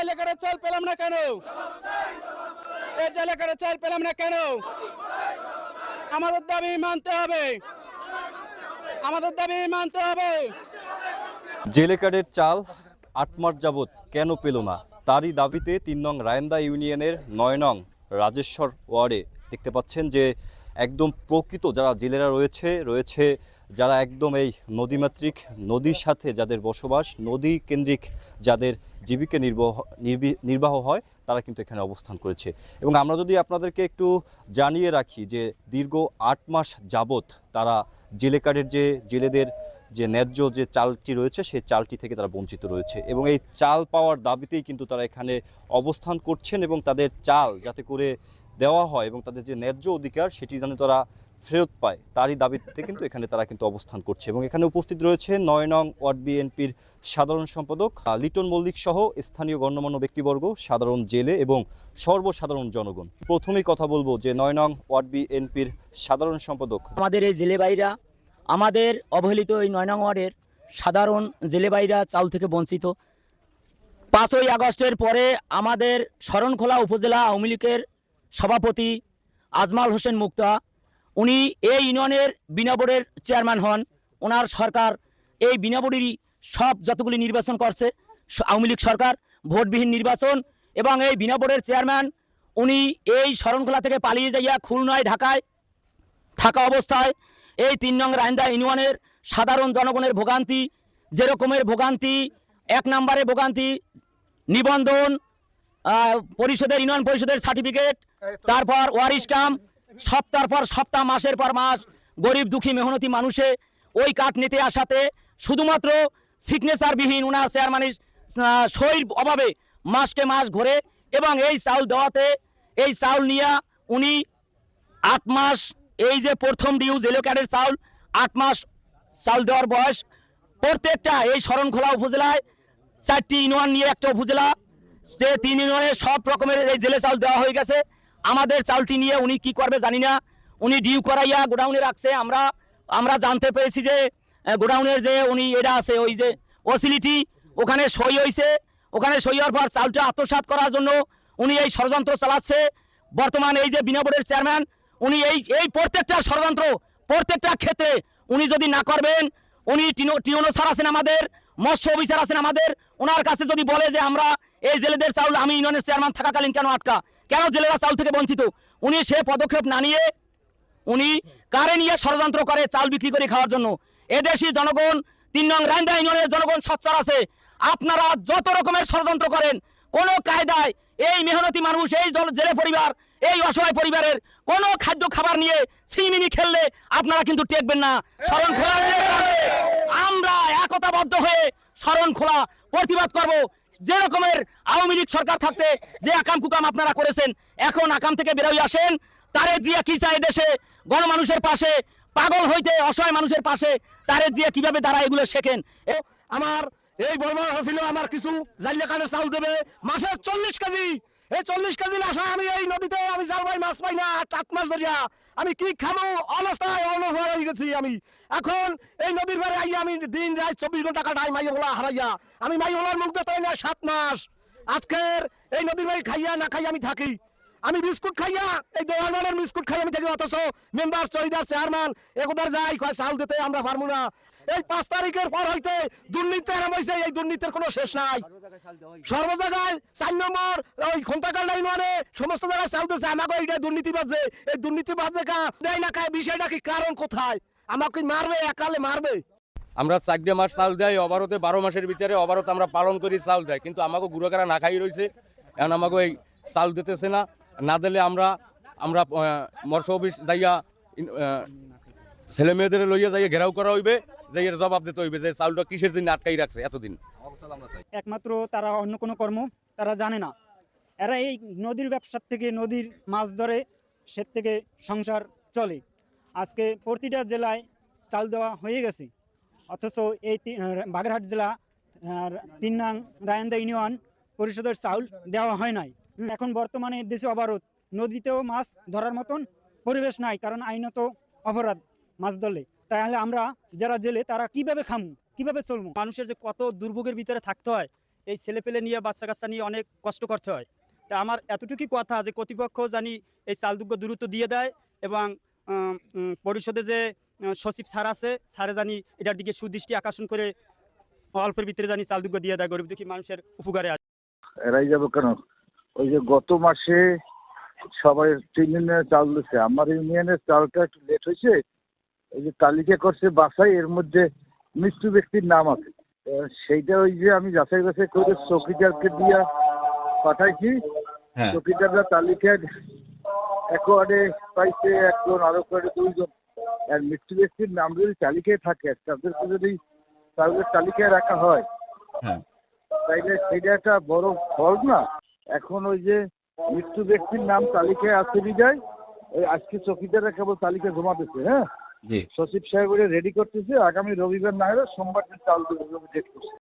জায়গাটা চাল পেলাম না কেন? এই জায়গাটা চাল পেলাম না কেন? আমাদের দাবি মানতে হবে, আমাদের দাবি মানতে হবে। জেলে কার্ডের চাল ৮ মাস যাবৎ কেন পেল না, তারই দাবিতে ৩ নং রায়েন্দা ইউনিয়নের ৯ নং রাজেশ্বর ওয়ার্ডে দেখতে পাচ্ছেন যে একদম প্রকৃত যারা জেলেরা রয়েছে যারা একদম এই নদীমাতৃক, নদীর সাথে যাদের বসবাস, নদী কেন্দ্রিক যাদের জীবিকা নির্বাহ হয়, তারা কিন্তু এখানে অবস্থান করেছে। এবং আমরা যদি আপনাদেরকে একটু জানিয়ে রাখি যে দীর্ঘ ৮ মাস যাবৎ তারা জেলে কার্ডের যে জেলেদের যে ন্যায্য যে চালটি রয়েছে সেই চালটি থেকে তারা বঞ্চিত রয়েছে এবং এই চাল পাওয়ার দাবিতেই কিন্তু তারা এখানে অবস্থান করছেন এবং তাদের চাল যাতে করে দেওয়া হয় এবং তাদের যে ন্যায্য অধিকার সেটি যেন তারা ফেরত পায়, তারই দাবিতে কিন্তু এখানে তারা কিন্তু অবস্থান করছে। এবং এখানে উপস্থিত রয়েছে ৯ নং ওয়ার্ড বিএনপির সাধারণ সম্পাদক লিটন মল্লিক সহ স্থানীয় গণ্যমান্য ব্যক্তিবর্গ, সাধারণ জেলে এবং সর্বসাধারণ জনগণ। প্রথমেই কথা বলবো যে ৯ নং ওয়ার্ড বিএনপির সাধারণ সম্পাদক। আমাদের এই জেলে ভাইরা, আমাদের অবহেলিত এই ৯ নং ওয়ার্ডের সাধারণ জেলে ভাইরা চাউল থেকে বঞ্চিত। ৫ই আগস্টের পরে আমাদের শরণখোলা উপজেলা আওয়ামী লীগের সভাপতি আজমাল হোসেন মুক্তা, উনি এই ইউনিয়নের বিনা বোর্ডের চেয়ারম্যান হন। ওনার সরকার এই বিনা বোর্ডেরই সব যতগুলি নির্বাচন করছে আওয়ামী লীগ সরকার, ভোটবিহীন নির্বাচন। এবং এই বিনা বোর্ডের চেয়ারম্যান উনি এই শরণখোলা থেকে পালিয়ে যাইয়া খুলনায়, ঢাকায় থাকা অবস্থায় এই ৩ নং রায়েন্দা ইউনিয়নের সাধারণ জনগণের ভোগান্তি, যেরকমের ভোগান্তি, ১ নম্বরে ভোগান্তি নিবন্ধন পরিষদের, ইউনিয়ন পরিষদের সার্টিফিকেট, তারপর ওয়ারিশ কাম, সপ্তাহ পর সপ্তাহ, মাসের পর মাস গরিব দুঃখী মেহনতি মানুষে ওই কাঠ নিতে আসাতে শুধুমাত্র সিগনেচারবিহীন ওনার চেয়ারম্যানের সইর অভাবে মাসকে মাস ঘোরে। এবং এই চাউল দেওয়াতে, এই চাউল নিয়ে উনি ৮ মাস, এই যে প্রথম ডিউ জেলে কার্ডের চাউল ৮ মাস চাউল দেওয়ার বয়স, প্রত্যেকটা এই শরণখোলা উপজেলায় ৪টি ইউনিয়ন নিয়ে একটা উপজেলা, যে ৩ ইউনিয়নে সব রকমের এই জেলে চাউল দেওয়া হয়ে গেছে। আমাদের চাউলটি নিয়ে উনি কি করবে জানি না, উনি ডিউ করাইয়া গোডাউনে রাখছে। আমরা জানতে পেরেছি যে গোডাউনের যে উনি এটা আছে, ওই যে ওসিলিটি, ওখানে সই হয়েছে। ওখানে সই হওয়ার পর চাউলটা আত্মসাৎ করার জন্য উনি এই ষড়যন্ত্র চালাচ্ছে। বর্তমান এই যে বিনা বোর্ডের চেয়ারম্যান, উনি এই প্রত্যেকটা ষড়যন্ত্র, প্রত্যেকটা ক্ষেত্রে উনি যদি না করবেন, উনি টিওনো স্যার আছেন আমাদের, মৎস্য অফিসার আছেন আমাদের, ওনার কাছে যদি বলে যে আমরা এই জেলেদের চাউল, আমি ইউনিয়নের চেয়ারম্যান থাকাকালীন কেন আটকা, কেন জেলেরা চাউল থেকে বঞ্চিত, উনি সে পদক্ষেপ না নিয়ে উনি কারে নিয়ে ষড়যন্ত্র করে চাউল বিক্রি করে খাওয়ার জন্য। এদেশি জনগণ, ৩ নং রায়েন্দা ইউনিয়নের জনগণ সোচ্চার আছে। আপনারা যত রকমের ষড়যন্ত্র করেন, কোনো কায়দায় এই মেহনতি মানুষ, এই জেলে পরিবার, এই অসহায় পরিবারের কোনো খাদ্য খাবার নিয়ে ছিনিমিনি খেললে আপনারা কিন্তু টেকবেন না। শরণখোলা আমরা একতাবদ্ধ হয়ে শরণখোলা প্রতিবাদ করব। যে রকমের আওয়ামী লীগ সরকার থাকতে যে আকাম কুকাম আপনারা করেছেন, এখন আকাম থেকে বেরোয় আসেন। তারে জিয়া কি চায় দেশে, গণমানুষের পাশে, পাগল হইতে অসহায় মানুষের পাশে তারে দিয়ে কিভাবে তারা এগুলো শেখেন। আমার এই বর্মা ছিল, আমার কিছু জালিয়া কাঠের চাউল দেবে মাসে 40 কেজি। এই 40 কেজি আশা আমি এই নদীতে আমি জাল পাই, মাছ পাই না, ৮ মাস ধরিয়া আমি কি খাবো অবস্থায় অনভর হয়ে গেছি। আমি এখন এই নদীর পারে আইয়া আমি দিন রাত 24 ঘন্টা কাটাই মাইওলা হারাইয়া। আমি মাইওলার মুখ দেখতে না 7 মাস। আজকের এই নদীর বাড়ি খাইয়া না খাইয়া আমি থাকি। আমি বিস্কুট খাইয়া, এই দোকানের বিস্কুট খাইয়া আমি থাকি, অথচ মেম্বার, চৌকিদার, চেয়ারম্যান একদার যাই কয় চাউল দিতে আমরা পারবো না। এই 5 তারিখের পর হইতে দুর্নীতি আরম্ভ হয়েছে, এই দুর্নীতির কোনো শেষ নাই। সর্ব জায়গায় 4 নম্বর ওই খন্তাকাল ইউনিয়নে সমস্ত জায়গায় চাউল দিচ্ছে। আমাকে এইটা দুর্নীতি বাজে, এই দুর্নীতি বাজে কা দেয় না খায়, বিষয়টা কি, কারণ কোথায়? আমাকে মারবে, একালে মারবে। আমরা 4 মাস চাউল দেয়, অবারতে 12 মাসের ভিতরে অবারত আমরা পালন করি চাউল দেয়, কিন্তু আমাকে গুড়াকারা না খাই রয়েছে। এখন আমাকে এই চাউল দিতেছে না, না দিলে আমরা মৎস্য অফিস যাইয়া ছেলে মেয়েদের লইয়া যাইয়া ঘেরাও করা হইবে, যে এর জবাব দিতে হইবে যে চাউলটা কিসের জন্য আটকাই রাখছে এতদিন। একমাত্র তারা অন্য কোনো কর্ম তারা জানে না। এরা এই নদীর ব্যবসার থেকে, নদীর মাছ ধরে সে থেকে সংসার চলে। আজকে প্রতিটা জেলায় চাল দেওয়া হয়ে গেছে, অথচ এই বাগেরহাট জেলা ৩ নং রায়েন্দা ইউনিয়ন পরিষদের চাউল দেওয়া হয় নাই। এখন বর্তমানে দেশে অবরোধ, নদীতেও মাছ ধরার মতন পরিবেশ নাই, কারণ আইনত অপরাধ মাছ ধরলে। তাহলে আমরা যারা জেলে তারা কিভাবে খামু, কিভাবে চলবো? মানুষের যে কত দুর্ভোগের ভিতরে থাকতে হয় এই ছেলেপেলে নিয়ে বাচ্চা কাচ্চা নিয়ে অনেক কষ্ট করতে হয়। তা আমার এতটুকুই কথা যে কর্তৃপক্ষ জানি এই চালযোগ্য দ্রুত দিয়ে দেয় এবং পরিষদে যে সচিব স্যার আছে স্যারে জানি এটার দিকে সুদৃষ্টি আকর্ষণ করে অল্পের ভিতরে জানি চালযোগ্য দিয়ে দেয়, গরিব দুঃখী মানুষের উপকারে আসে। এরাই যাবে কেন? ওই যে গত মাসে সবাই 3 ইউনিয়নের চাল দিচ্ছে, আমার ইউনিয়নের চালটা একটু লেট হয়েছে। ওই যে তালিকা করছে বাছাই, এর মধ্যে মৃত্যু ব্যক্তির নাম আছে। সেইটা ওই যে আমি যাচাই বাছাই করে চৌকিদারকে দিয়ে পাঠাইছি। হ্যাঁ। চৌকিদাররা তালিকায় এক ওয়ার্ডে পাইছে একজন, আরো ওয়ার্ডে 2 জন। আর মৃত্যু ব্যক্তির নাম যদি তালিকায় থাকে, তাদেরকে যদি তাদের তালিকায় রাখা হয়, হ্যাঁ। তাইলে সেটা একটা বড় ফল না? এখন ওই যে মৃত্যু ব্যক্তির নাম তালিকায় আছে বিদায় ওই আজকে চৌকিদাররা কেবল তালিকা জমা দিচ্ছে। হ্যাঁ, জি। সচিব সাহেব রেডি করতেছে, আগামী রবিবার না হলে সোমবার দিন চাল দেবে ডেট করছে।